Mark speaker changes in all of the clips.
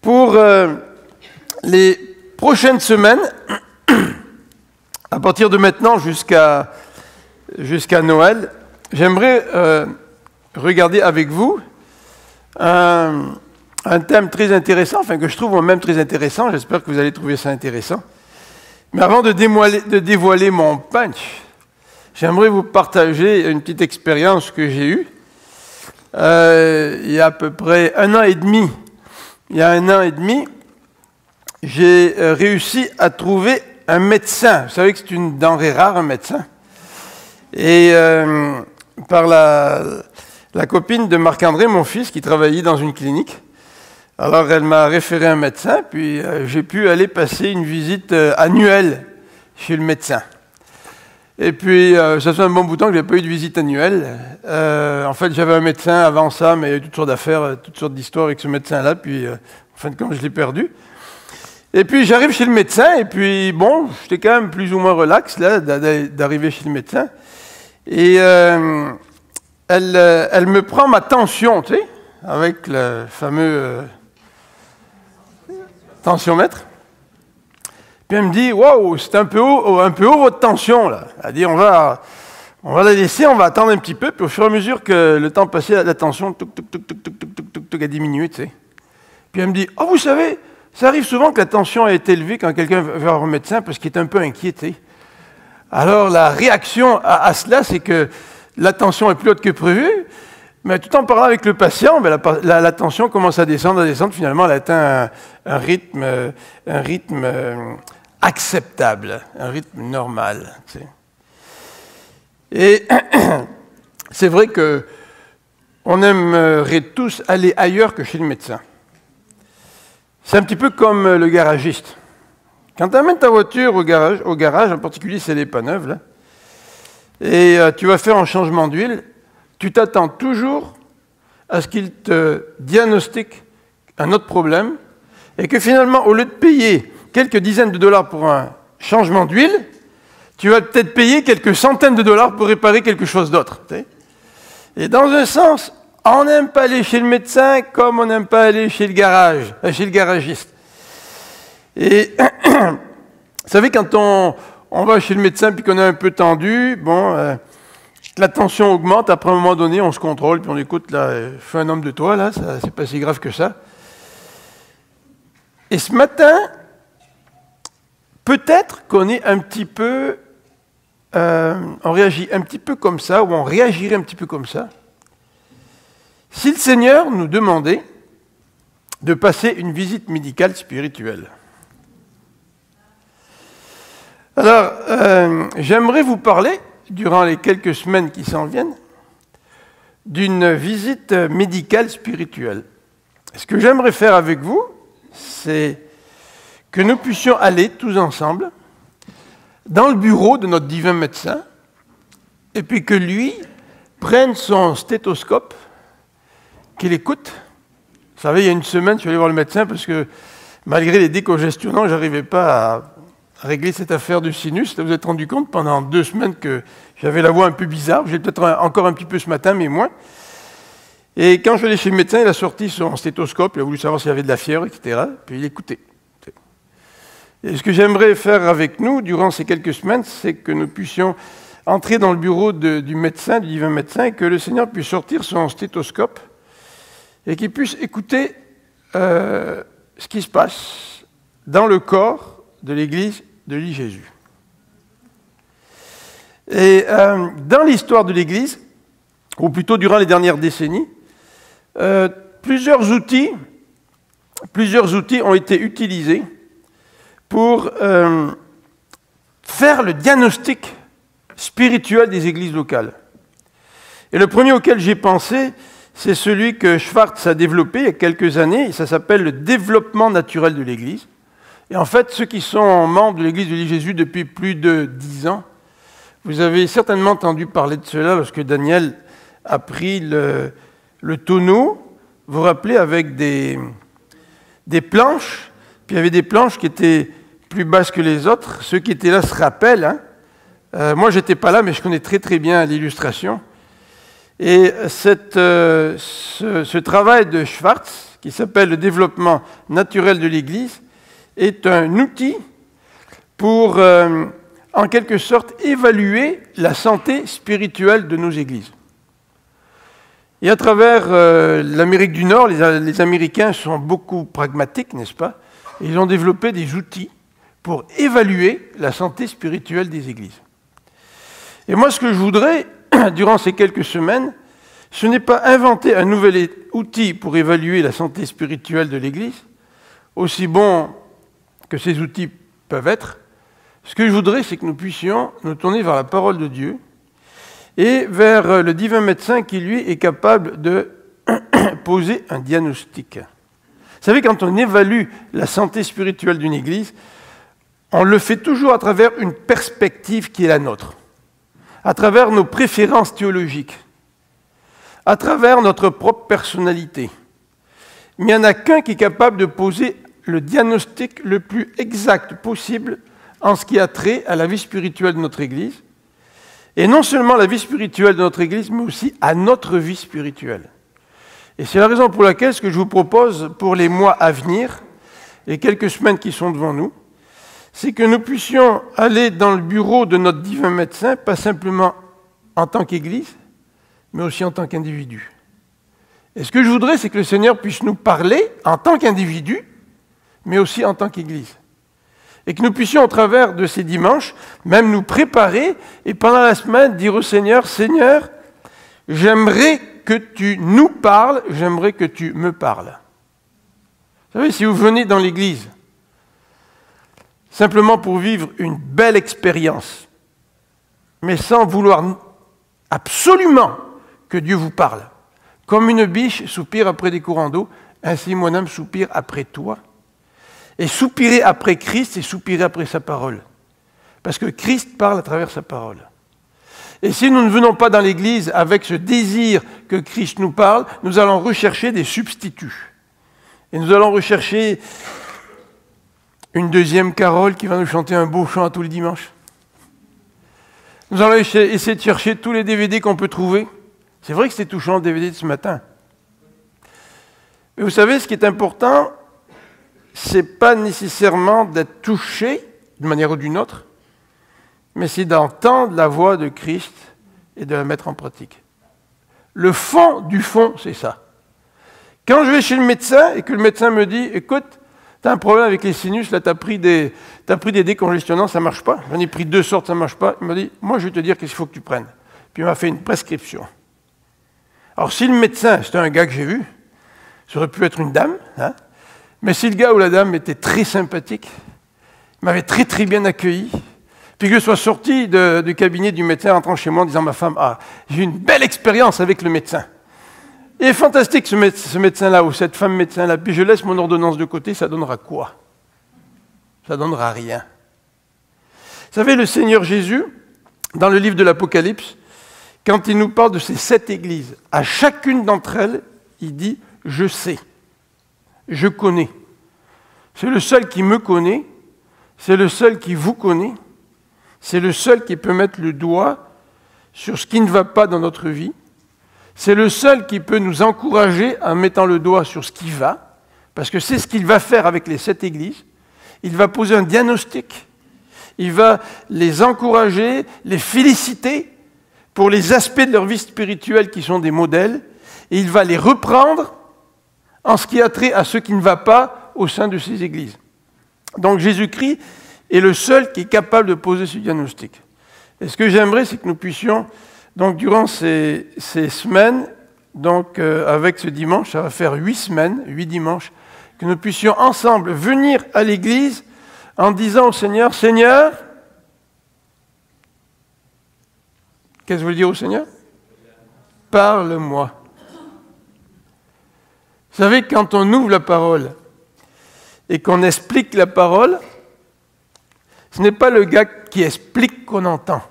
Speaker 1: Pour les prochaines semaines, à partir de maintenant jusqu'à Noël, j'aimerais regarder avec vous un thème très intéressant, enfin que je trouve moi-même très intéressant, j'espère que vous allez trouver ça intéressant. Mais avant de dévoiler mon punch, j'aimerais vous partager une petite expérience que j'ai eue il y a à peu près un an et demi. Il y a un an et demi, j'ai réussi à trouver un médecin. Vous savez que c'est une denrée rare, un médecin. Et par la copine de Marc-André, mon fils, qui travaillait dans une clinique. Alors, elle m'a référé un médecin, puis j'ai pu aller passer une visite annuelle chez le médecin. Et puis, ça fait un bon bout de temps que je n'ai pas eu de visite annuelle. En fait, j'avais un médecin avant ça, mais il y a eu toutes sortes d'affaires, toutes sortes d'histoires avec ce médecin-là, puis en fin de compte, je l'ai perdu. Et puis, j'arrive chez le médecin, et puis, bon, j'étais quand même plus ou moins relax, là, d'arriver chez le médecin. Et elle me prend ma tension, tu sais, avec le fameux tensiomètre. Puis elle me dit, waouh, c'est un peu haut votre tension, là. Elle dit, on va la laisser, on va attendre un petit peu, puis au fur et à mesure que le temps passait, la tension, a diminué, tu sais. Puis elle me dit, oh, vous savez, ça arrive souvent que la tension est élevée quand quelqu'un va voir un médecin parce qu'il est un peu inquiété. Alors, la réaction à cela, c'est que la tension est plus haute que prévu, mais tout en parlant avec le patient, la tension commence à descendre, finalement, elle atteint un rythme acceptable, un rythme normal. Tu sais. Et c'est vrai qu'on aimerait tous aller ailleurs que chez le médecin. C'est un petit peu comme le garagiste. Quand tu amènes ta voiture au garage, en particulier si elle n'est pas neuve, là, et tu vas faire un changement d'huile, tu t'attends toujours à ce qu'il te diagnostique un autre problème, et que finalement, au lieu de payer quelques dizaines de dollars pour un changement d'huile, tu vas peut-être payer quelques centaines de dollars pour réparer quelque chose d'autre. Et dans un sens, on n'aime pas aller chez le médecin comme on n'aime pas aller chez le garagiste. Et vous savez, quand on va chez le médecin puis qu'on est un peu tendu, bon, la tension augmente, après un moment donné, on se contrôle, puis on écoute, là, fais un homme de toi, là, c'est pas si grave que ça. Et ce matin, peut-être qu'on est un petit peu, on réagit un petit peu comme ça, ou on réagirait un petit peu comme ça, si le Seigneur nous demandait de passer une visite médicale spirituelle. Alors, j'aimerais vous parler, durant les quelques semaines qui s'en viennent, d'une visite médicale spirituelle. Ce que j'aimerais faire avec vous, c'est que nous puissions aller tous ensemble dans le bureau de notre divin médecin, et puis que lui prenne son stéthoscope, qu'il écoute. Vous savez, il y a une semaine, je suis allé voir le médecin parce que malgré les décongestionnants, je n'arrivais pas à régler cette affaire du sinus. Vous vous êtes rendu compte pendant 2 semaines que j'avais la voix un peu bizarre. J'ai peut-être encore un petit peu ce matin, mais moins. Et quand je suis allé chez le médecin, il a sorti son stéthoscope, il a voulu savoir s'il y avait de la fièvre, etc. Puis il écoutait. Et ce que j'aimerais faire avec nous durant ces quelques semaines, c'est que nous puissions entrer dans le bureau du médecin, du divin médecin, et que le Seigneur puisse sortir son stéthoscope et qu'il puisse écouter ce qui se passe dans le corps de l'Église de Jésus. Et dans l'histoire de l'Église, ou plutôt durant les dernières décennies, plusieurs outils ont été utilisés pour faire le diagnostic spirituel des églises locales. Et le premier auquel j'ai pensé, c'est celui que Schwartz a développé il y a quelques années, et ça s'appelle le développement naturel de l'Église. Et en fait, ceux qui sont membres de l'Église de Jésus depuis plus de 10 ans, vous avez certainement entendu parler de cela lorsque Daniel a pris le tonneau, vous vous rappelez, avec des planches, puis il y avait des planches qui étaient plus basses que les autres. Ceux qui étaient là se rappellent. Hein. Moi, je n'étais pas là, mais je connais très très bien l'illustration. Et ce travail de Schwartz, qui s'appelle le développement naturel de l'Église, est un outil pour, en quelque sorte, évaluer la santé spirituelle de nos églises. Et à travers l'Amérique du Nord, les Américains sont beaucoup pragmatiques, n'est-ce pas? Et ils ont développé des outils pour évaluer la santé spirituelle des églises. Et moi, ce que je voudrais, durant ces quelques semaines, ce n'est pas inventer un nouvel outil pour évaluer la santé spirituelle de l'Église, aussi bon que ces outils peuvent être. Ce que je voudrais, c'est que nous puissions nous tourner vers la parole de Dieu et vers le divin médecin qui, lui, est capable de poser un diagnostic. Vous savez, quand on évalue la santé spirituelle d'une Église, on le fait toujours à travers une perspective qui est la nôtre, à travers nos préférences théologiques, à travers notre propre personnalité. Mais il n'y en a qu'un qui est capable de poser le diagnostic le plus exact possible en ce qui a trait à la vie spirituelle de notre Église, et non seulement la vie spirituelle de notre Église, mais aussi à notre vie spirituelle. Et c'est la raison pour laquelle ce que je vous propose pour les mois à venir, les quelques semaines qui sont devant nous, c'est que nous puissions aller dans le bureau de notre divin médecin, pas simplement en tant qu'Église, mais aussi en tant qu'individu. Et ce que je voudrais, c'est que le Seigneur puisse nous parler en tant qu'individu, mais aussi en tant qu'Église. Et que nous puissions, au travers de ces dimanches, même nous préparer et pendant la semaine dire au Seigneur, « Seigneur, j'aimerais que tu nous parles, j'aimerais que tu me parles. » Vous savez, si vous venez dans l'Église, simplement pour vivre une belle expérience, mais sans vouloir absolument que Dieu vous parle, comme une biche soupire après des courants d'eau, ainsi mon âme soupire après toi. Et soupirer après Christ, et soupirer après sa parole. Parce que Christ parle à travers sa parole. Et si nous ne venons pas dans l'Église avec ce désir que Christ nous parle, nous allons rechercher des substituts. Et nous allons rechercher une deuxième Carole qui va nous chanter un beau chant tous les dimanches. Nous allons essayer de chercher tous les DVD qu'on peut trouver. C'est vrai que c'était touchant le DVD de ce matin. Mais vous savez, ce qui est important, c'est pas nécessairement d'être touché d'une manière ou d'une autre, mais c'est d'entendre la voix de Christ et de la mettre en pratique. Le fond du fond, c'est ça. Quand je vais chez le médecin et que le médecin me dit « Écoute, tu as un problème avec les sinus, là tu as pris des décongestionnants, ça ne marche pas. J'en ai pris 2 sortes, ça ne marche pas. » Il m'a dit « Moi, je vais te dire qu'est-ce qu'il faut que tu prennes. » Puis il m'a fait une prescription. Alors si le médecin, c'était un gars que j'ai vu, ça aurait pu être une dame, hein, mais si le gars ou la dame était très sympathique, il m'avait très très bien accueilli, puis que je sois sorti du cabinet du médecin rentrant chez moi en disant à ma femme « Ah, j'ai eu une belle expérience avec le médecin. Il est fantastique ce médecin-là ou cette femme médecin-là, puis je laisse mon ordonnance de côté, ça donnera quoi? Ça donnera rien. » Vous savez, le Seigneur Jésus, dans le livre de l'Apocalypse, quand il nous parle de ces 7 églises, à chacune d'entre elles, il dit « Je sais ». Je connais. C'est le seul qui me connaît, c'est le seul qui vous connaît, c'est le seul qui peut mettre le doigt sur ce qui ne va pas dans notre vie, c'est le seul qui peut nous encourager en mettant le doigt sur ce qui va, parce que c'est ce qu'il va faire avec les 7 églises. Il va poser un diagnostic, il va les encourager, les féliciter pour les aspects de leur vie spirituelle qui sont des modèles, et il va les reprendre en ce qui a trait à ce qui ne va pas au sein de ces églises. Donc Jésus-Christ est le seul qui est capable de poser ce diagnostic. Et ce que j'aimerais, c'est que nous puissions, donc durant ces semaines, donc avec ce dimanche, ça va faire 8 semaines, 8 dimanches, que nous puissions ensemble venir à l'église en disant au Seigneur, « Seigneur, qu'est-ce que vous voulez dire au Seigneur? Parle-moi. » Vous savez, quand on ouvre la parole et qu'on explique la parole, ce n'est pas le gars qui explique qu'on entend.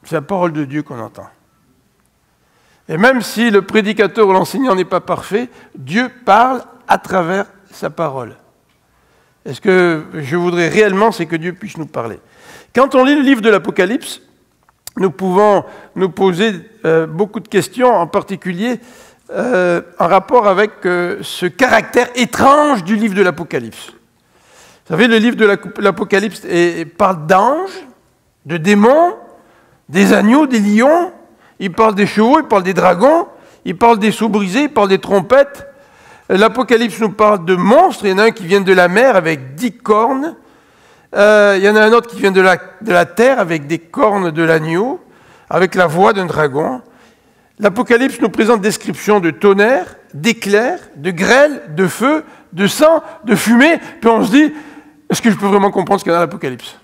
Speaker 1: C'est la parole de Dieu qu'on entend. Et même si le prédicateur ou l'enseignant n'est pas parfait, Dieu parle à travers sa parole. Et ce que je voudrais réellement, c'est que Dieu puisse nous parler. Quand on lit le livre de l'Apocalypse, nous pouvons nous poser beaucoup de questions, en particulier en rapport avec ce caractère étrange du livre de l'Apocalypse. Vous savez, le livre de l'Apocalypse parle d'anges, de démons, des agneaux, des lions, il parle des chevaux, il parle des dragons, il parle des sceaux brisés, il parle des trompettes. L'Apocalypse nous parle de monstres, il y en a un qui vient de la mer avec 10 cornes, il y en a un autre qui vient de la terre avec des cornes de l'agneau, avec la voix d'un dragon. L'Apocalypse nous présente des descriptions de tonnerre, d'éclairs, de grêle, de feu, de sang, de fumée, puis on se dit, est-ce que je peux vraiment comprendre ce qu'il y a dans l'Apocalypse?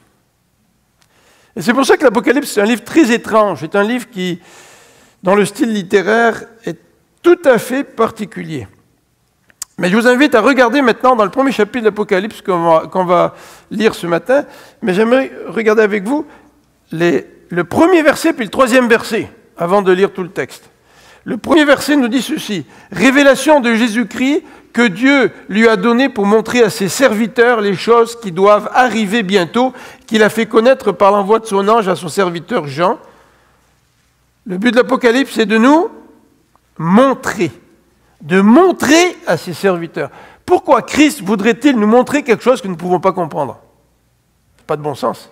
Speaker 1: Et c'est pour ça que l'Apocalypse, c'est un livre très étrange, c'est un livre qui, dans le style littéraire, est tout à fait particulier. Mais je vous invite à regarder maintenant dans le premier chapitre de l'Apocalypse qu'on va lire ce matin, mais j'aimerais regarder avec vous le premier verset puis le troisième verset, avant de lire tout le texte. Le premier verset nous dit ceci, « Révélation de Jésus-Christ que Dieu lui a donné pour montrer à ses serviteurs les choses qui doivent arriver bientôt, qu'il a fait connaître par l'envoi de son ange à son serviteur Jean. » Le but de l'Apocalypse, c'est de nous montrer à ses serviteurs. Pourquoi Christ voudrait-il nous montrer quelque chose que nous ne pouvons pas comprendre? Pas de bon sens.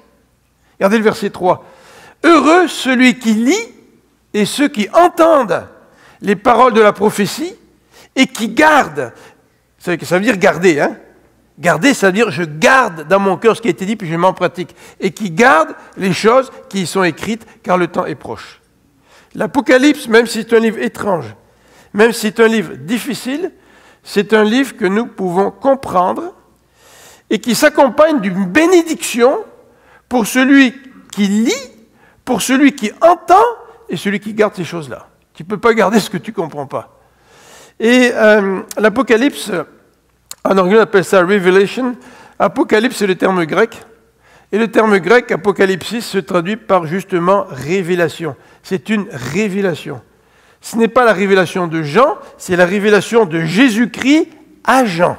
Speaker 1: Regardez le verset 3. « Heureux celui qui lit et ceux qui entendent les paroles de la prophétie et qui gardent. » Ça veut dire garder, hein? Garder, ça veut dire je garde dans mon cœur ce qui a été dit, puis je le mets en pratique. Et qui gardent les choses qui y sont écrites, car le temps est proche. L'Apocalypse, même si c'est un livre étrange, même si c'est un livre difficile, c'est un livre que nous pouvons comprendre et qui s'accompagne d'une bénédiction pour celui qui lit, pour celui qui entend et celui qui garde ces choses-là. Tu ne peux pas garder ce que tu ne comprends pas. Et l'Apocalypse, en anglais on appelle ça Revelation. Apocalypse, c'est le terme grec. Et le terme grec, apocalypsis, se traduit par justement révélation. C'est une révélation. Ce n'est pas la révélation de Jean, c'est la révélation de Jésus-Christ à Jean.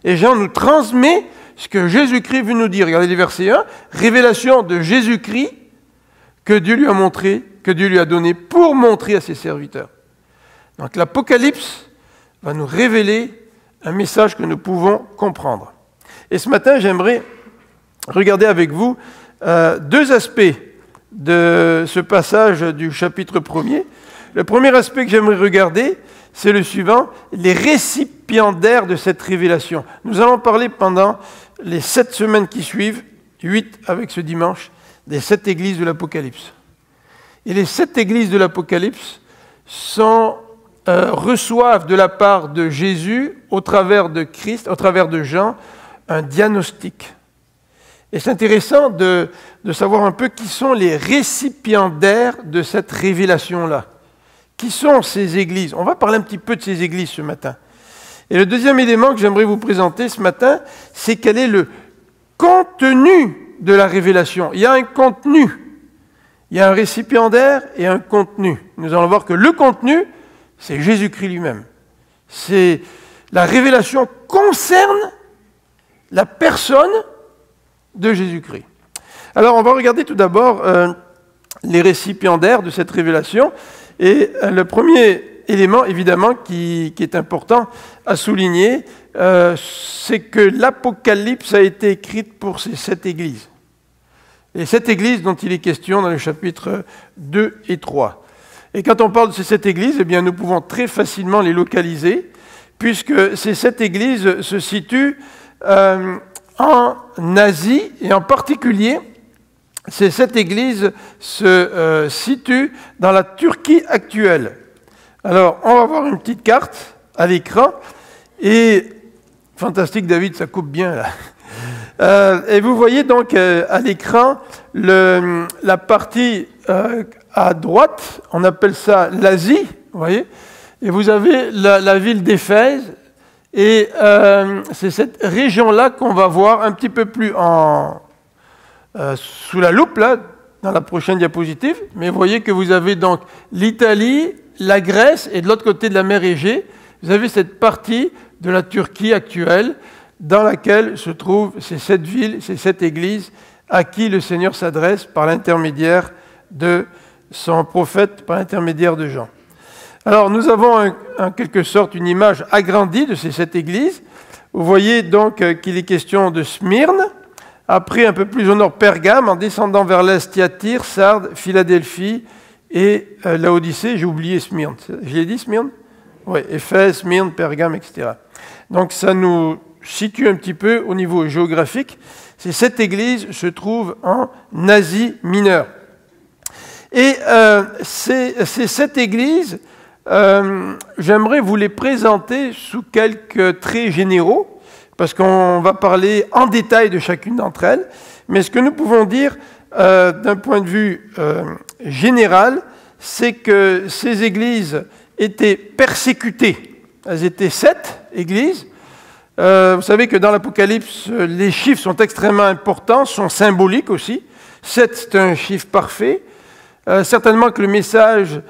Speaker 1: Et Jean nous transmet ce que Jésus-Christ veut nous dire. Regardez les versets 1. Révélation de Jésus-Christ que Dieu lui a montré, que Dieu lui a donné pour montrer à ses serviteurs. Donc l'Apocalypse va nous révéler un message que nous pouvons comprendre. Et ce matin, j'aimerais regarder avec vous deux aspects de ce passage du chapitre 1er. Le premier aspect que j'aimerais regarder, c'est le suivant, les récipiendaires de cette révélation. Nous allons parler pendant les 7 semaines qui suivent, 8 avec ce dimanche, des 7 églises de l'Apocalypse. Et les 7 églises de l'Apocalypse reçoivent de la part de Jésus, au travers de Christ, au travers de Jean, un diagnostic. Et c'est intéressant de savoir un peu qui sont les récipiendaires de cette révélation-là. Qui sont ces églises? On va parler un petit peu de ces églises ce matin. Et le deuxième élément que j'aimerais vous présenter ce matin, c'est quel est le contenu de la révélation. Il y a un contenu. Il y a un récipiendaire et un contenu. Nous allons voir que le contenu, c'est Jésus-Christ lui-même. C'est la révélation concerne la personne de Jésus-Christ. Alors, on va regarder tout d'abord les récipiendaires de cette révélation. Et le premier élément, évidemment, qui est important à souligner, c'est que l'Apocalypse a été écrite pour ces 7 églises. Et 7 églises dont il est question dans les chapitres 2 et 3. Et quand on parle de ces 7 églises, eh bien, nous pouvons très facilement les localiser, puisque ces 7 églises se situent en Asie, et en particulier, ces 7 églises se situent dans la Turquie actuelle. Alors, on va voir une petite carte à l'écran, et fantastique David, ça coupe bien là. Et vous voyez donc à l'écran la partie à droite, on appelle ça l'Asie, vous voyez, et vous avez la ville d'Éphèse, et c'est cette région-là qu'on va voir un petit peu plus sous la loupe, là, dans la prochaine diapositive, mais vous voyez que vous avez donc l'Italie, la Grèce, et de l'autre côté de la mer Égée, vous avez cette partie de la Turquie actuelle, dans laquelle se trouvent ces 7 villes, ces 7 églises, à qui le Seigneur s'adresse par l'intermédiaire de son prophète, par l'intermédiaire de Jean. Alors, nous avons en quelque sorte une image agrandie de ces 7 églises. Vous voyez donc qu'il est question de Smyrne, après un peu plus au nord Pergame, en descendant vers l'est Thyatire, Sardes, Philadelphie et Laodicée. J'ai oublié Smyrne. Je l'ai dit Smyrne? Oui, Éphèse, Smyrne, Pergame, etc. Donc ça nous situe un petit peu au niveau géographique. Ces 7 églises se trouvent en Asie mineure. Et ces 7 églises, j'aimerais vous les présenter sous quelques traits généraux, parce qu'on va parler en détail de chacune d'entre elles. Mais ce que nous pouvons dire d'un point de vue général, c'est que ces églises étaient persécutées. Elles étaient 7 églises. Vous savez que dans l'Apocalypse, les chiffres sont extrêmement importants, sont symboliques aussi. 7, c'est un chiffre parfait. Certainement que le message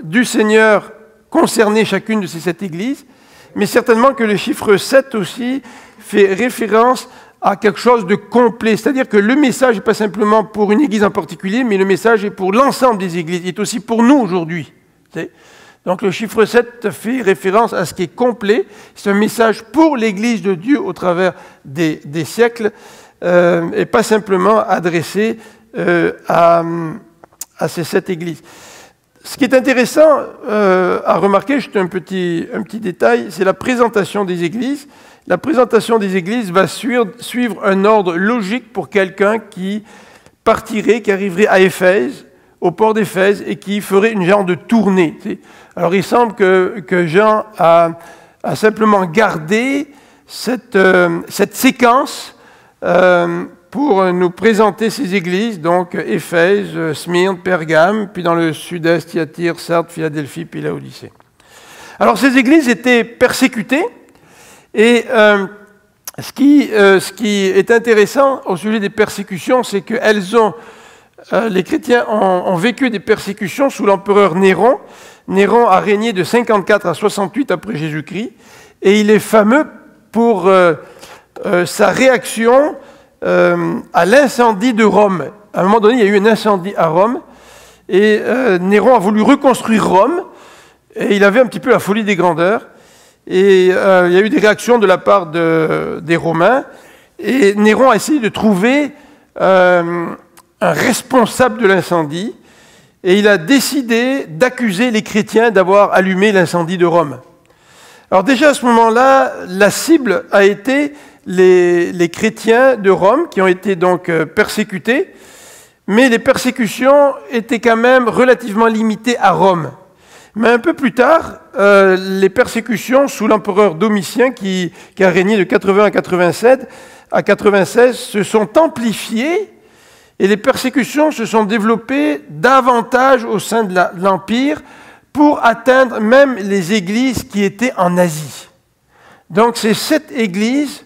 Speaker 1: du Seigneur concernait chacune de ces 7 églises, mais certainement que le chiffre 7 aussi fait référence à quelque chose de complet. C'est-à-dire que le message n'est pas simplement pour une église en particulier, mais le message est pour l'ensemble des églises. Il est aussi pour nous aujourd'hui. Donc le chiffre 7 fait référence à ce qui est complet. C'est un message pour l'Église de Dieu au travers des siècles, et pas simplement adressé à ces 7 églises. Ce qui est intéressant à remarquer, juste un petit détail, c'est la présentation des églises. La présentation des églises va suivre un ordre logique pour quelqu'un qui partirait, qui arriverait à Éphèse, au port d'Éphèse, et qui ferait une genre de tournée. Alors il semble que Jean a simplement gardé cette séquence pour nous présenter ces églises, donc Éphèse, Smyrne, Pergame, puis dans le sud-est, Thyatire, Sardes, Philadelphie, puis Laodicée. Alors ces églises étaient persécutées, et ce qui est intéressant au sujet des persécutions, c'est que les chrétiens ont vécu des persécutions sous l'empereur Néron. Néron a régné de 54 à 68 après Jésus-Christ, et il est fameux pour sa réaction à l'incendie de Rome. À un moment donné, il y a eu un incendie à Rome, et Néron a voulu reconstruire Rome, et il avait un petit peu la folie des grandeurs, et il y a eu des réactions de la part des Romains, et Néron a essayé de trouver un responsable de l'incendie, et il a décidé d'accuser les chrétiens d'avoir allumé l'incendie de Rome. Alors déjà à ce moment-là, la cible a été les chrétiens de Rome qui ont été donc persécutés, mais les persécutions étaient quand même relativement limitées à Rome. Mais un peu plus tard, les persécutions sous l'empereur Domitien qui a régné de 80 à 96 se sont amplifiées, et les persécutions se sont développées davantage au sein de l'Empire pour atteindre même les églises qui étaient en Asie. Donc ces 7 églises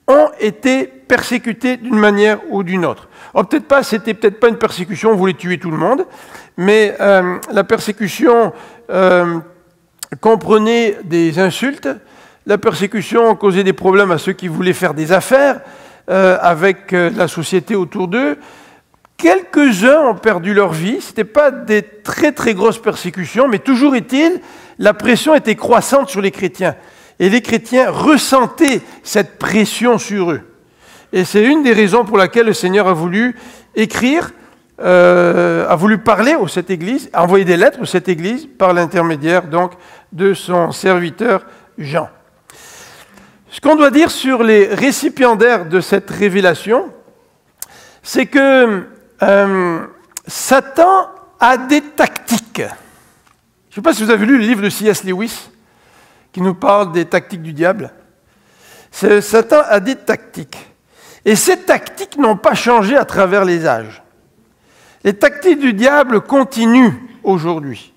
Speaker 1: ont été persécutées d'une manière ou d'une autre. Alors c'était peut-être pas une persécution, on voulait tuer tout le monde, mais la persécution comprenait des insultes, la persécution causait des problèmes à ceux qui voulaient faire des affaires avec la société autour d'eux. Quelques-uns ont perdu leur vie, ce n'étaient pas des très très grosses persécutions, mais toujours est-il, la pression était croissante sur les chrétiens. Et les chrétiens ressentaient cette pression sur eux. Et c'est une des raisons pour laquelle le Seigneur a voulu écrire, a voulu parler aux 7 églises, a envoyé des lettres aux 7 églises par l'intermédiaire donc de son serviteur Jean. Ce qu'on doit dire sur les récipiendaires de cette révélation, c'est que Satan a des tactiques. Je ne sais pas si vous avez lu le livre de C.S. Lewis, qui nous parle des tactiques du diable. Satan a des tactiques. Et ces tactiques n'ont pas changé à travers les âges. Les tactiques du diable continuent aujourd'hui.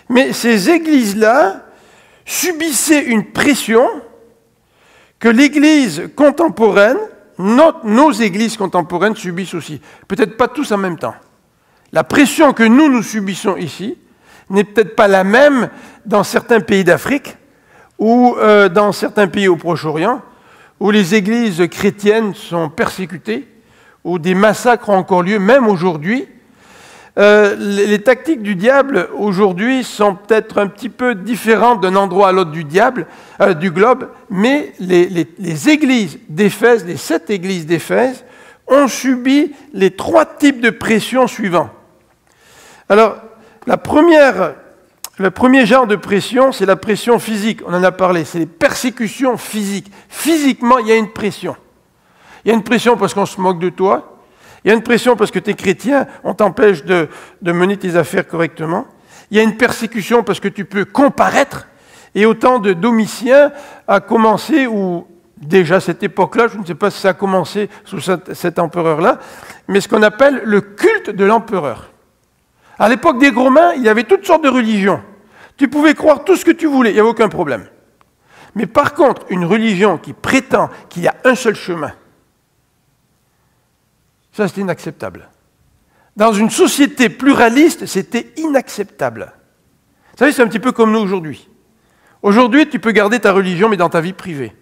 Speaker 1: Mais ces églises-là subissaient une pression que l'Église contemporaine, nos églises contemporaines subissent aussi. Peut-être pas tous en même temps. La pression que nous subissons ici n'est peut-être pas la même dans certains pays d'Afrique ou dans certains pays au Proche-Orient, où les églises chrétiennes sont persécutées, où des massacres ont encore lieu, même aujourd'hui. Les tactiques du diable aujourd'hui sont peut-être un petit peu différentes d'un endroit à l'autre du globe, mais les églises d'Éphèse, les 7 églises d'Éphèse, ont subi les 3 types de pression suivants. Alors, le premier genre de pression, c'est la pression physique. On en a parlé, c'est les persécutions physiques. Physiquement, il y a une pression. Il y a une pression parce qu'on se moque de toi. Il y a une pression parce que tu es chrétien, on t'empêche de mener tes affaires correctement. Il y a une persécution parce que tu peux comparaître. Et au temps de Domitien a commencé, ou déjà à cette époque-là, je ne sais pas si ça a commencé sous cet empereur-là, mais ce qu'on appelle le culte de l'empereur. À l'époque des Romains, il y avait toutes sortes de religions. Tu pouvais croire tout ce que tu voulais, il n'y avait aucun problème. Mais par contre, une religion qui prétend qu'il y a un seul chemin, ça, c'était inacceptable. Dans une société pluraliste, c'était inacceptable. Vous savez, c'est un petit peu comme nous aujourd'hui. Aujourd'hui, tu peux garder ta religion, mais dans ta vie privée.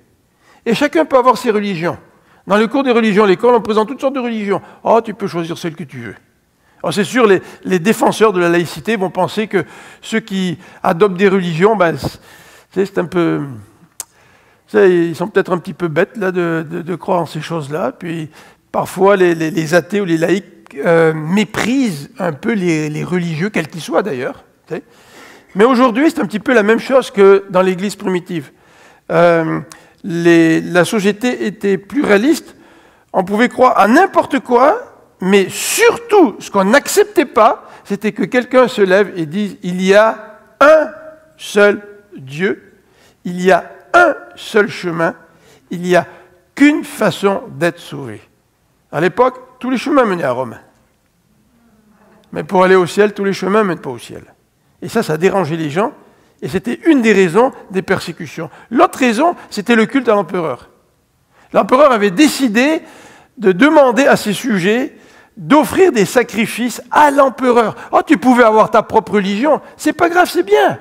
Speaker 1: Et chacun peut avoir ses religions. Dans le cours des religions à l'école, on présente toutes sortes de religions. Oh, tu peux choisir celle que tu veux. Alors, c'est sûr, les défenseurs de la laïcité vont penser que ceux qui adoptent des religions, c'est un peu... Ils sont peut-être un petit peu bêtes là, de croire en ces choses-là. Puis... Parfois, les athées ou les laïcs méprisent un peu les religieux, quels qu'ils soient d'ailleurs. Mais aujourd'hui, c'est un petit peu la même chose que dans l'Église primitive. La société était pluraliste, on pouvait croire à n'importe quoi, mais surtout, ce qu'on n'acceptait pas, c'était que quelqu'un se lève et dise « Il y a un seul Dieu, il y a un seul chemin, il n'y a qu'une façon d'être sauvé. » À l'époque, tous les chemins menaient à Rome. Mais pour aller au ciel, tous les chemins ne mènent pas au ciel. Et ça a dérangé les gens, et c'était une des raisons des persécutions. L'autre raison, c'était le culte à l'empereur. L'empereur avait décidé de demander à ses sujets d'offrir des sacrifices à l'empereur. Oh, tu pouvais avoir ta propre religion, c'est pas grave, c'est bien.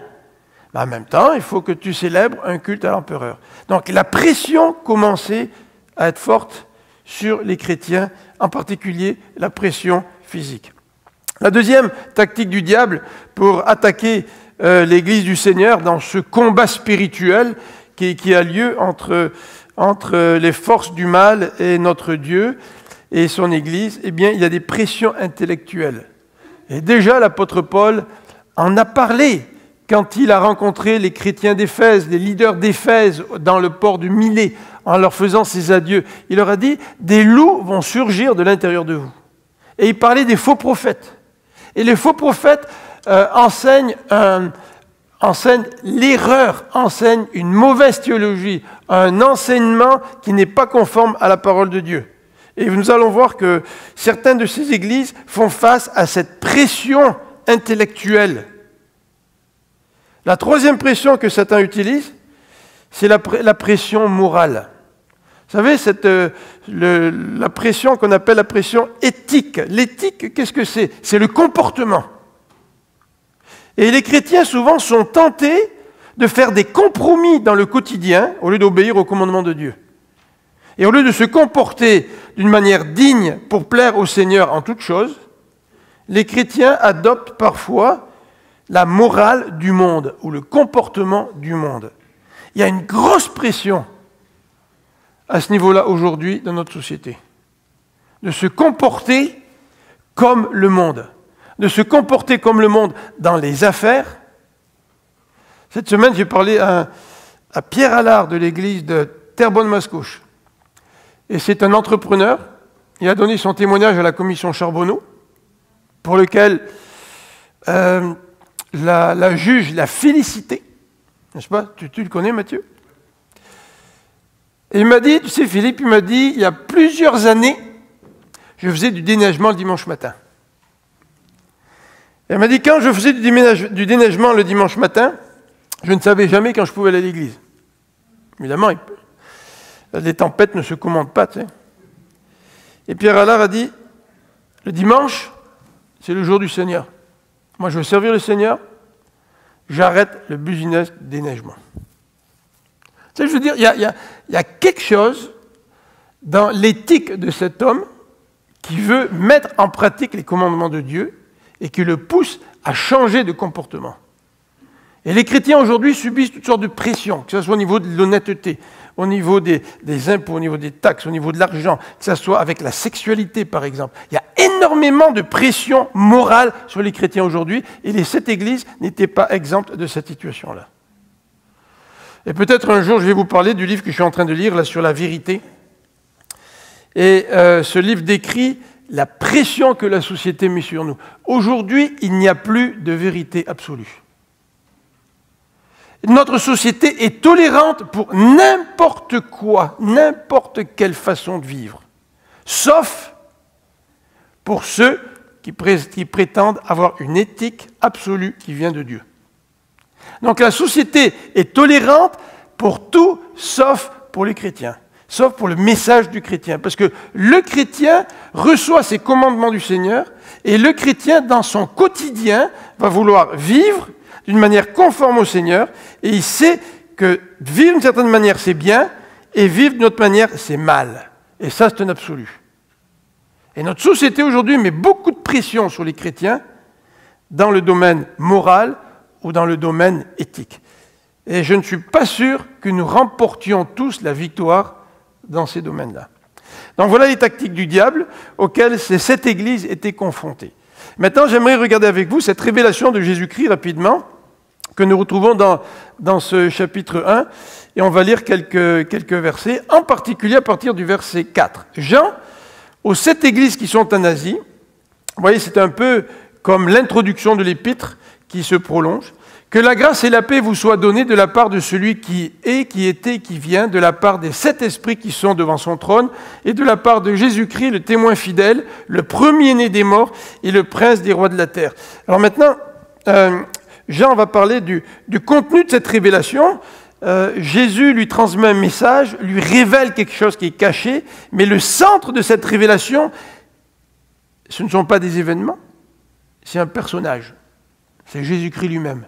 Speaker 1: Mais en même temps, il faut que tu célèbres un culte à l'empereur. Donc la pression commençait à être forte sur les chrétiens, en particulier la pression physique. La deuxième tactique du diable pour attaquer l'Église du Seigneur dans ce combat spirituel qui a lieu entre les forces du mal et notre Dieu et son Église, eh bien, il y a des pressions intellectuelles. Et déjà, l'apôtre Paul en a parlé quand il a rencontré les chrétiens d'Éphèse, les leaders d'Éphèse dans le port du Milet, en leur faisant ses adieux. Il leur a dit, des loups vont surgir de l'intérieur de vous. Et il parlait des faux prophètes. Et les faux prophètes enseignent l'erreur, enseignent une mauvaise théologie, un enseignement qui n'est pas conforme à la parole de Dieu. Et nous allons voir que certaines de ces églises font face à cette pression intellectuelle. La troisième pression que Satan utilise, c'est la pression morale. Vous savez, la pression qu'on appelle la pression éthique. L'éthique, qu'est-ce que c'est? C'est le comportement. Et les chrétiens, souvent, sont tentés de faire des compromis dans le quotidien au lieu d'obéir au commandement de Dieu. Et au lieu de se comporter d'une manière digne pour plaire au Seigneur en toutes choses, les chrétiens adoptent parfois la morale du monde ou le comportement du monde. Il y a une grosse pression à ce niveau-là aujourd'hui dans notre société, de se comporter comme le monde, de se comporter comme le monde dans les affaires. Cette semaine, j'ai parlé à Pierre Allard de l'église de Terrebonne-Mascouche. Et c'est un entrepreneur. Il a donné son témoignage à la commission Charbonneau, pour lequel la juge l'a félicité. N'est-ce pas? Tu le connais, Mathieu? Et il m'a dit, tu sais Philippe, il m'a dit, il y a plusieurs années, je faisais du déneigement le dimanche matin. Et il m'a dit, quand je faisais du déneigement le dimanche matin, je ne savais jamais quand je pouvais aller à l'église. Évidemment, les tempêtes ne se commandent pas, tu sais. Et Pierre Allard a dit, le dimanche, c'est le jour du Seigneur. Moi, je veux servir le Seigneur, j'arrête le business de déneigement. Tu sais, je veux dire, il y a quelque chose dans l'éthique de cet homme qui veut mettre en pratique les commandements de Dieu et qui le pousse à changer de comportement. Et les chrétiens aujourd'hui subissent toutes sortes de pressions, que ce soit au niveau de l'honnêteté, au niveau des impôts, au niveau des taxes, au niveau de l'argent, que ce soit avec la sexualité par exemple. Il y a énormément de pression morale sur les chrétiens aujourd'hui, et cette Église n'était pas exempte de cette situation-là. Et peut-être un jour je vais vous parler du livre que je suis en train de lire là sur la vérité. Et ce livre décrit la pression que la société met sur nous. Aujourd'hui, il n'y a plus de vérité absolue. Notre société est tolérante pour n'importe quoi, n'importe quelle façon de vivre, sauf pour ceux qui prétendent avoir une éthique absolue qui vient de Dieu. Donc la société est tolérante pour tout, sauf pour les chrétiens, sauf pour le message du chrétien. Parce que le chrétien reçoit ces commandements du Seigneur, et le chrétien, dans son quotidien, va vouloir vivre d'une manière conforme au Seigneur, et il sait que vivre d'une certaine manière, c'est bien, et vivre d'une autre manière, c'est mal. Et ça, c'est un absolu. Et notre société aujourd'hui met beaucoup de pression sur les chrétiens dans le domaine moral ou dans le domaine éthique. Et je ne suis pas sûr que nous remportions tous la victoire dans ces domaines-là. Donc voilà les tactiques du diable auxquelles cette Église était confrontée. Maintenant, j'aimerais regarder avec vous cette révélation de Jésus-Christ rapidement, que nous retrouvons dans ce chapitre 1, et on va lire quelques versets, en particulier à partir du verset 4. Jean, aux 7 églises qui sont en Asie, vous voyez, c'est un peu comme l'introduction de l'épître qui se prolonge. Que la grâce et la paix vous soient données de la part de celui qui est, qui était, qui vient, de la part des 7 esprits qui sont devant son trône, et de la part de Jésus-Christ, le témoin fidèle, le premier-né des morts et le prince des rois de la terre. Alors maintenant, Jean va parler du contenu de cette révélation. Jésus lui transmet un message, lui révèle quelque chose qui est caché, mais le centre de cette révélation, ce ne sont pas des événements, c'est un personnage. C'est Jésus-Christ lui-même.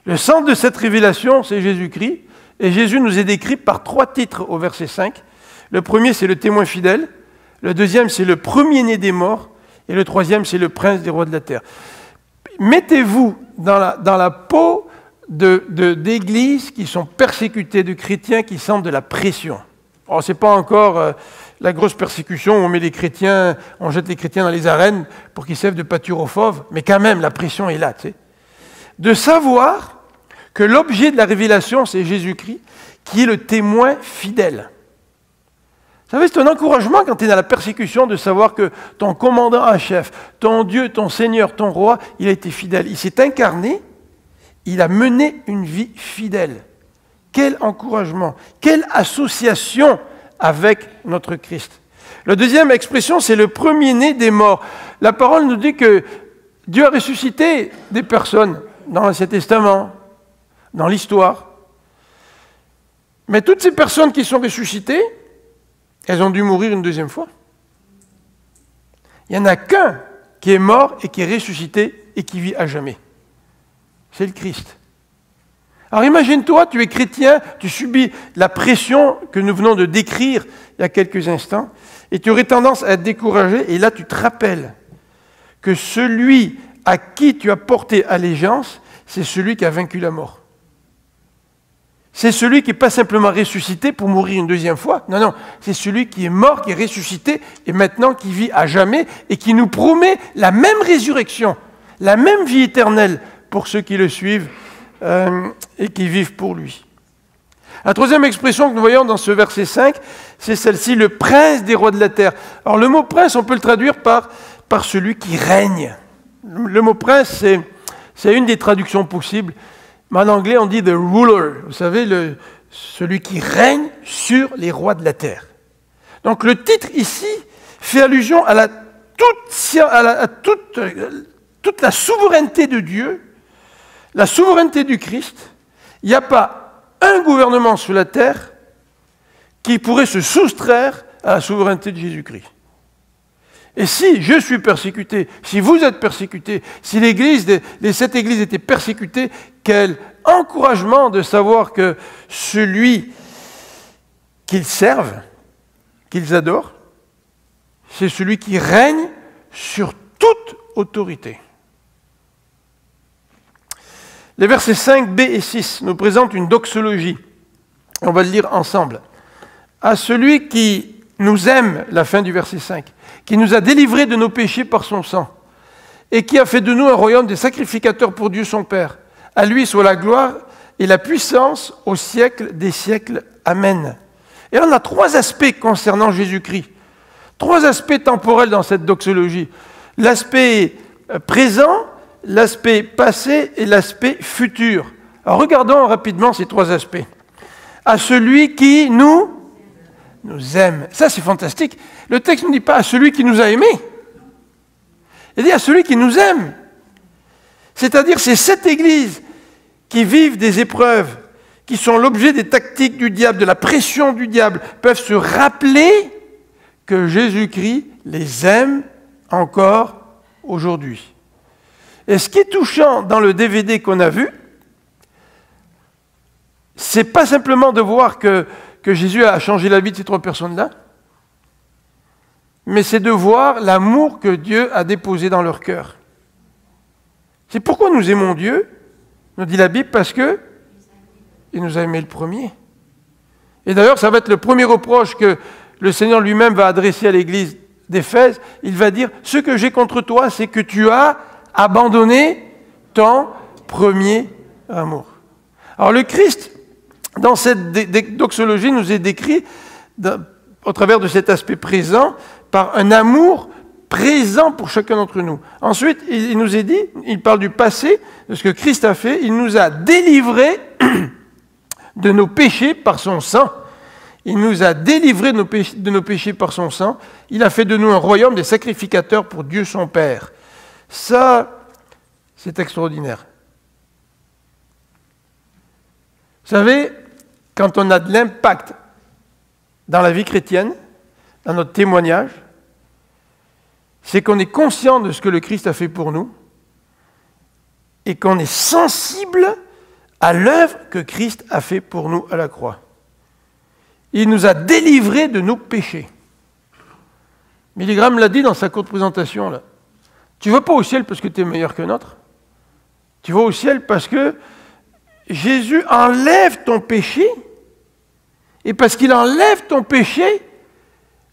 Speaker 1: Le centre de cette révélation, c'est Jésus-Christ, et Jésus nous est décrit par 3 titres au verset 5. Le premier, c'est le témoin fidèle, le deuxième, c'est le premier-né des morts, et le troisième, c'est le prince des rois de la terre. Mettez-vous dans la peau d'églises qui sont persécutées, de chrétiens qui sentent de la pression. Alors, ce n'est pas encore la grosse persécution où on met les chrétiens, on jette les chrétiens dans les arènes pour qu'ils servent de pâture aux fauves, mais quand même, la pression est là, tu sais. De savoir que l'objet de la révélation, c'est Jésus-Christ, qui est le témoin fidèle. Vous savez, c'est un encouragement quand tu es dans la persécution de savoir que ton commandant en chef, ton Dieu, ton Seigneur, ton roi, il a été fidèle. Il s'est incarné, il a mené une vie fidèle. Quel encouragement, quelle association avec notre Christ. La deuxième expression, c'est le premier-né des morts. La parole nous dit que Dieu a ressuscité des personnes dans l'Ancien Testament, dans l'histoire. Mais toutes ces personnes qui sont ressuscitées, elles ont dû mourir une deuxième fois. Il n'y en a qu'un qui est mort et qui est ressuscité et qui vit à jamais. C'est le Christ. Alors imagine-toi, tu es chrétien, tu subis la pression que nous venons de décrire il y a quelques instants, et tu aurais tendance à être découragé, et là tu te rappelles que celui à qui tu as porté allégeance, c'est celui qui a vaincu la mort. C'est celui qui n'est pas simplement ressuscité pour mourir une deuxième fois. Non, non, c'est celui qui est mort, qui est ressuscité, et maintenant qui vit à jamais, et qui nous promet la même résurrection, la même vie éternelle pour ceux qui le suivent et qui vivent pour lui. La troisième expression que nous voyons dans ce verset 5, c'est celle-ci, le prince des rois de la terre. Alors le mot prince, on peut le traduire par celui qui règne. Le mot prince, c'est une des traductions possibles. Mais en anglais, on dit « the ruler », vous savez, celui qui règne sur les rois de la terre. Donc le titre ici fait allusion à toute la souveraineté de Dieu, la souveraineté du Christ. Il n'y a pas un gouvernement sur la terre qui pourrait se soustraire à la souveraineté de Jésus-Christ. Et si je suis persécuté, si vous êtes persécutés, si les 7 églises étaient persécutées, quel encouragement de savoir que celui qu'ils servent, qu'ils adorent, c'est celui qui règne sur toute autorité. Les versets 5b et 6 nous présentent une doxologie. On va le lire ensemble. À celui qui nous aime, la fin du verset 5, qui nous a délivrés de nos péchés par son sang, et qui a fait de nous un royaume des sacrificateurs pour Dieu son Père. À lui soit la gloire et la puissance au siècle des siècles. Amen. Et là, on a 3 aspects concernant Jésus-Christ. 3 aspects temporels dans cette doxologie. L'aspect présent, l'aspect passé et l'aspect futur. Alors regardons rapidement ces 3 aspects. À celui qui nous aime. Ça, c'est fantastique. Le texte ne dit pas à celui qui nous a aimés. Il dit à celui qui nous aime. C'est-à-dire, c'est cette Église qui vivent des épreuves, qui sont l'objet des tactiques du diable, de la pression du diable, peuvent se rappeler que Jésus-Christ les aime encore aujourd'hui. Et ce qui est touchant dans le DVD qu'on a vu, c'est pas simplement de voir que Jésus a changé la vie de ces 3 personnes-là, mais c'est de voir l'amour que Dieu a déposé dans leur cœur. C'est pourquoi nous aimons Dieu, nous dit la Bible, parce que il nous a aimés le premier. Et d'ailleurs, ça va être le premier reproche que le Seigneur lui-même va adresser à l'église d'Éphèse. Il va dire, ce que j'ai contre toi, c'est que tu as abandonné ton premier amour. Alors le Christ, dans cette doxologie, nous est décrit, au travers de cet aspect présent, par un amour présent pour chacun d'entre nous. Ensuite, il nous est dit, il parle du passé, de ce que Christ a fait, il nous a délivrés de nos péchés par son sang. Il nous a délivrés de nos péchés par son sang. Il a fait de nous un royaume des sacrificateurs pour Dieu son Père. Ça, c'est extraordinaire. Vous savez, quand on a de l'impact dans la vie chrétienne, dans notre témoignage, c'est qu'on est conscient de ce que le Christ a fait pour nous et qu'on est sensible à l'œuvre que Christ a fait pour nous à la croix. Il nous a délivrés de nos péchés. Billy Graham l'a dit dans sa courte présentation, là. Tu ne vas pas au ciel parce que tu es meilleur que notre. Tu vas au ciel parce que Jésus enlève ton péché, et parce qu'il enlève ton péché,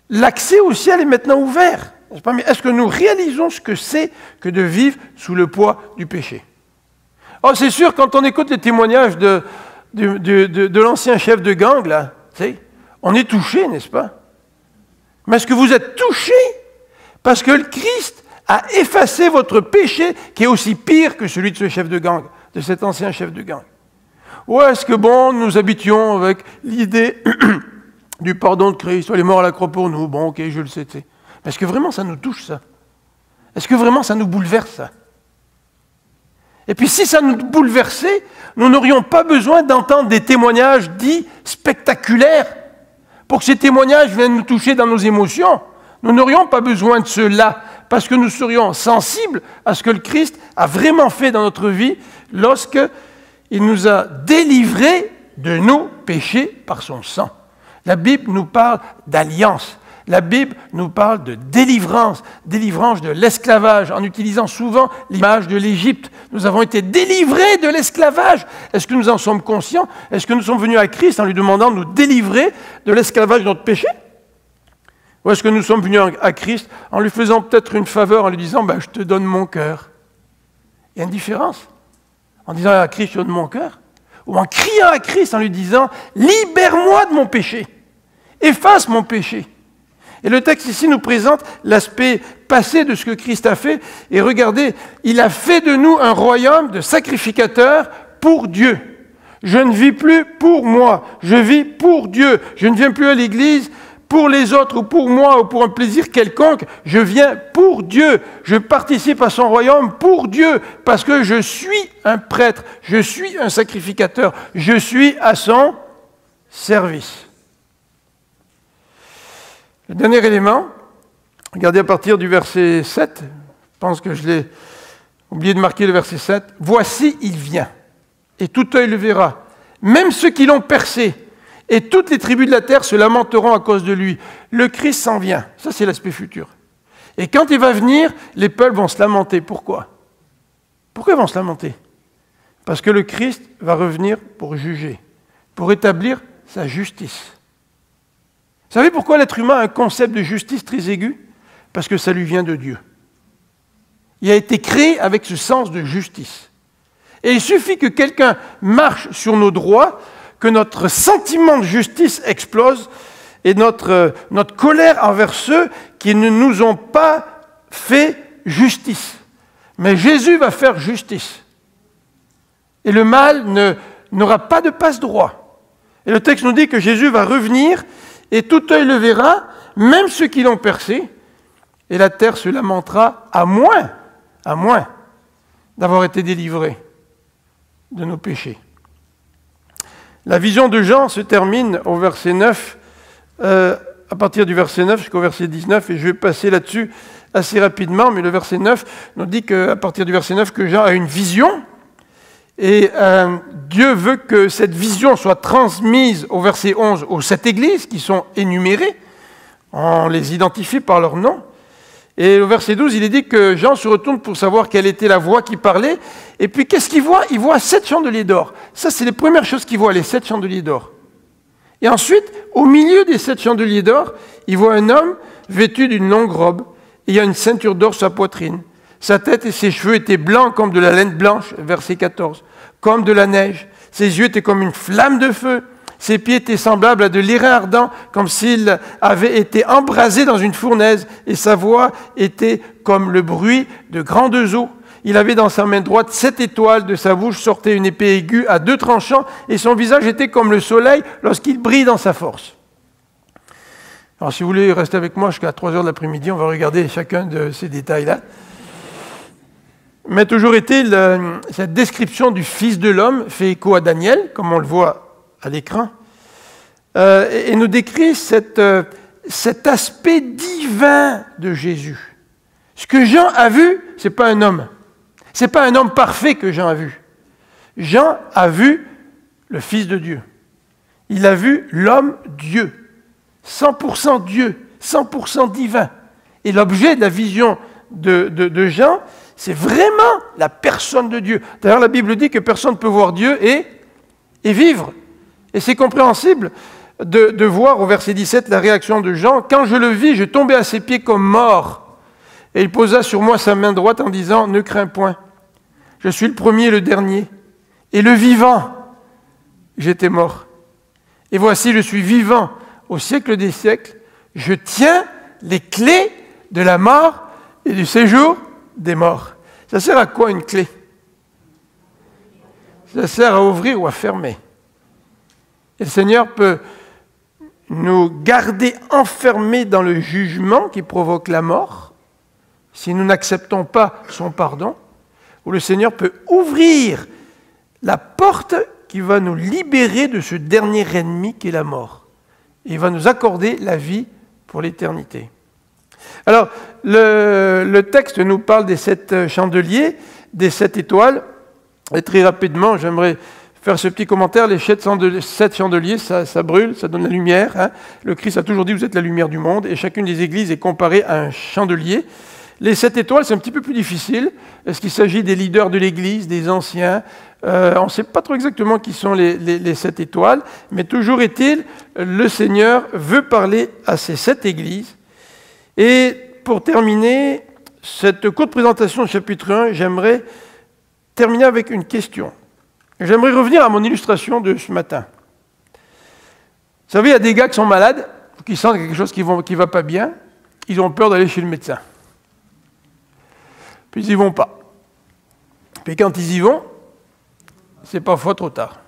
Speaker 1: l'accès au ciel est maintenant ouvert. Mais est-ce que nous réalisons ce que c'est que de vivre sous le poids du péché? Oh, c'est sûr, quand on écoute les témoignages de l'ancien chef de gang, là, on est touché, n'est-ce pas? Mais est-ce que vous êtes touché parce que le Christ a effacé votre péché qui est aussi pire que celui de ce chef de gang, de cet ancien chef de gang? Ou est-ce que, bon, nous habitions avec l'idée du pardon de Christ, il est mort à la croix pour nous, bon, ok, je le sais, tu sais. Est-ce que vraiment ça nous touche, ça? Est-ce que vraiment ça nous bouleverse, ça? Et puis si ça nous bouleversait, nous n'aurions pas besoin d'entendre des témoignages dits spectaculaires pour que ces témoignages viennent nous toucher dans nos émotions. Nous n'aurions pas besoin de cela parce que nous serions sensibles à ce que le Christ a vraiment fait dans notre vie lorsqu'il nous a délivrés de nos péchés par son sang. La Bible nous parle d'alliance. La Bible nous parle de délivrance de l'esclavage, en utilisant souvent l'image de l'Égypte. Nous avons été délivrés de l'esclavage. Est-ce que nous en sommes conscients? Est-ce que nous sommes venus à Christ en lui demandant de nous délivrer de l'esclavage de notre péché? Ou est-ce que nous sommes venus à Christ en lui faisant peut-être une faveur, en lui disant « je te donne mon cœur ». Il y a une différence. En disant à Christ « je te donne mon cœur », ou en criant à Christ en lui disant « libère-moi de mon péché, efface mon péché ». Et le texte ici nous présente l'aspect passé de ce que Christ a fait. Et regardez, il a fait de nous un royaume de sacrificateurs pour Dieu. Je ne vis plus pour moi, je vis pour Dieu. Je ne viens plus à l'église pour les autres ou pour moi ou pour un plaisir quelconque. Je viens pour Dieu. Je participe à son royaume pour Dieu parce que je suis un prêtre, je suis un sacrificateur, je suis à son service. Le dernier élément, regardez à partir du verset 7, je pense que je l'ai oublié de marquer le verset 7. « Voici, il vient, et tout œil le verra, même ceux qui l'ont percé, et toutes les tribus de la terre se lamenteront à cause de lui. » Le Christ s'en vient, ça c'est l'aspect futur. Et quand il va venir, les peuples vont se lamenter. Pourquoi? Pourquoi ils vont se lamenter? Parce que le Christ va revenir pour juger, pour établir sa justice. Vous savez pourquoi l'être humain a un concept de justice très aigu? Parce que ça lui vient de Dieu. Il a été créé avec ce sens de justice. Et il suffit que quelqu'un marche sur nos droits, que notre sentiment de justice explose et notre colère envers ceux qui ne nous ont pas fait justice. Mais Jésus va faire justice. Et le mal n'aura pas de passe-droit. Et le texte nous dit que Jésus va revenir et tout œil le verra, même ceux qui l'ont percé, et la terre se lamentera à moins d'avoir été délivrés de nos péchés. La vision de Jean se termine au verset 9, à partir du verset 9 jusqu'au verset 19, et je vais passer là-dessus assez rapidement, mais le verset 9 nous dit qu'à partir du verset 9 que Jean a une vision, et Dieu veut que cette vision soit transmise au verset 11 aux 7 églises qui sont énumérées, on les identifie par leur nom. Et au verset 12, il est dit que Jean se retourne pour savoir quelle était la voix qui parlait. Et puis, qu'est-ce qu'il voit? Il voit 7 chandeliers d'or. Ça, c'est les premières choses qu'il voit, les 7 chandeliers d'or. Et ensuite, au milieu des 7 chandeliers d'or, il voit un homme vêtu d'une longue robe. Et il y a une ceinture d'or sur sa poitrine. Sa tête et ses cheveux étaient blancs comme de la laine blanche, verset 14, comme de la neige. Ses yeux étaient comme une flamme de feu. Ses pieds étaient semblables à de l'airain ardent, comme s'il avait été embrasé dans une fournaise, et sa voix était comme le bruit de grandes eaux. Il avait dans sa main droite 7 étoiles, de sa bouche sortait une épée aiguë à 2 tranchants, et son visage était comme le soleil lorsqu'il brille dans sa force. Alors si vous voulez rester avec moi jusqu'à 3h de l'après-midi, on va regarder chacun de ces détails-là. Mais toujours est-il, cette description du Fils de l'homme fait écho à Daniel, comme on le voit à l'écran, et nous décrit cet aspect divin de Jésus. Ce que Jean a vu, ce n'est pas un homme. Ce n'est pas un homme parfait que Jean a vu. Jean a vu le Fils de Dieu. Il a vu l'homme Dieu, 100% Dieu, 100% divin. Et l'objet de la vision de Jean, c'est vraiment la personne de Dieu. D'ailleurs, la Bible dit que personne ne peut voir Dieu et vivre. Et c'est compréhensible de voir au verset 17 la réaction de Jean. « Quand je le vis, je tombais à ses pieds comme mort. Et il posa sur moi sa main droite en disant, « Ne crains point, je suis le premier et le dernier, et le vivant. J'étais mort. Et voici, je suis vivant au siècle des siècles. Je tiens les clés de la mort et du séjour des morts. » Ça sert à quoi une clé? Ça sert à ouvrir ou à fermer. Et le Seigneur peut nous garder enfermés dans le jugement qui provoque la mort, si nous n'acceptons pas son pardon, ou le Seigneur peut ouvrir la porte qui va nous libérer de ce dernier ennemi qui est la mort. Et il va nous accorder la vie pour l'éternité. Alors, le texte nous parle des 7 chandeliers, des 7 étoiles, et très rapidement, j'aimerais faire ce petit commentaire. Les 7 chandeliers, ça brûle, ça donne la lumière. Hein. Le Christ a toujours dit, vous êtes la lumière du monde, et chacune des églises est comparée à un chandelier. Les 7 étoiles, c'est un petit peu plus difficile. Est-ce qu'il s'agit des leaders de l'église, des anciens? On ne sait pas trop exactement qui sont les 7 étoiles, mais toujours est-il, le Seigneur veut parler à ces 7 églises. Et pour terminer cette courte présentation du chapitre 1, j'aimerais terminer avec une question. J'aimerais revenir à mon illustration de ce matin. Vous savez, il y a des gars qui sont malades, qui sentent quelque chose qui ne va pas bien, ils ont peur d'aller chez le médecin. Puis ils n'y vont pas. Puis quand ils y vont, c'est parfois trop tard.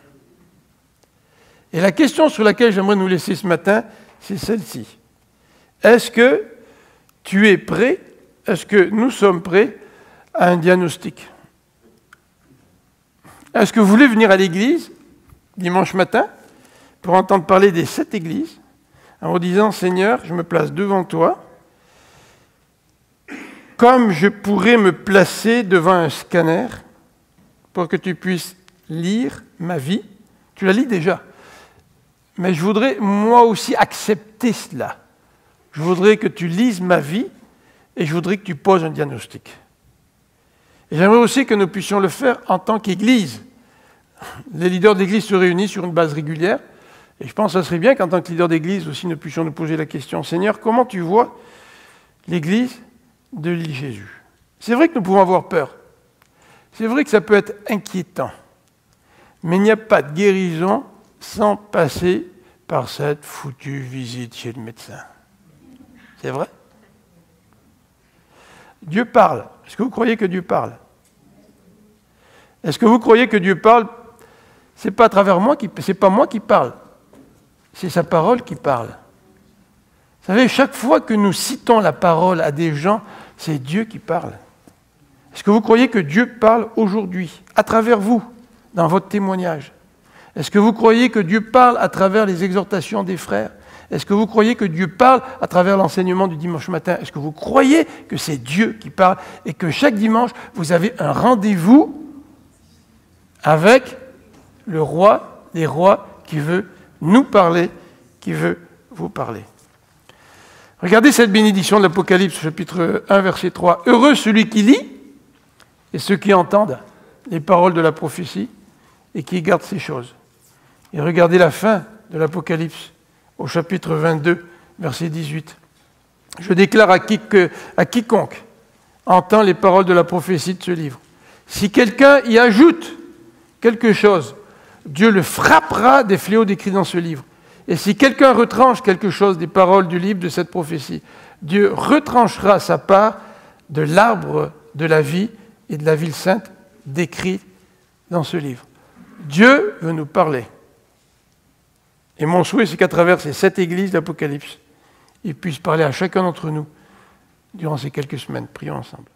Speaker 1: Et la question sur laquelle j'aimerais nous laisser ce matin, c'est celle-ci. Est-ce que tu es prêt? Est-ce que nous sommes prêts à un diagnostic? Est-ce que vous voulez venir à l'église dimanche matin pour entendre parler des 7 églises en vous disant, Seigneur, je me place devant toi, comme je pourrais me placer devant un scanner pour que tu puisses lire ma vie? Tu la lis déjà. Mais je voudrais moi aussi accepter cela. Je voudrais que tu lises ma vie et je voudrais que tu poses un diagnostic. Et j'aimerais aussi que nous puissions le faire en tant qu'Église. Les leaders d'Église se réunissent sur une base régulière, et je pense que ce serait bien qu'en tant que leader d'Église aussi nous puissions nous poser la question, Seigneur, comment tu vois l'Église de l'île Jésus? C'est vrai que nous pouvons avoir peur. C'est vrai que ça peut être inquiétant. Mais il n'y a pas de guérison sans passer par cette foutue visite chez le médecin. C'est vrai? Dieu parle. Est-ce que vous croyez que Dieu parle? Est-ce que vous croyez que Dieu parle? C'est pas à travers moi c'est pas moi qui parle. C'est sa parole qui parle. Vous savez, chaque fois que nous citons la parole à des gens, c'est Dieu qui parle. Est-ce que vous croyez que Dieu parle aujourd'hui, à travers vous, dans votre témoignage? Est-ce que vous croyez que Dieu parle à travers les exhortations des frères? Est-ce que vous croyez que Dieu parle à travers l'enseignement du dimanche matin? Est-ce que vous croyez que c'est Dieu qui parle et que chaque dimanche, vous avez un rendez-vous avec le roi des rois qui veut nous parler, qui veut vous parler? Regardez cette bénédiction de l'Apocalypse, chapitre 1, verset 3. « Heureux celui qui lit et ceux qui entendent les paroles de la prophétie et qui gardent ces choses. » Et regardez la fin de l'Apocalypse, au chapitre 22, verset 18. « Je déclare à quiconque entend les paroles de la prophétie de ce livre. Si quelqu'un y ajoute quelque chose, Dieu le frappera des fléaux décrits dans ce livre. Et si quelqu'un retranche quelque chose des paroles du livre de cette prophétie, Dieu retranchera sa part de l'arbre de la vie et de la ville sainte décrit dans ce livre. » Dieu veut nous parler. Et mon souhait, c'est qu'à travers ces 7 églises d'Apocalypse, il puisse parler à chacun d'entre nous durant ces quelques semaines. Prions ensemble.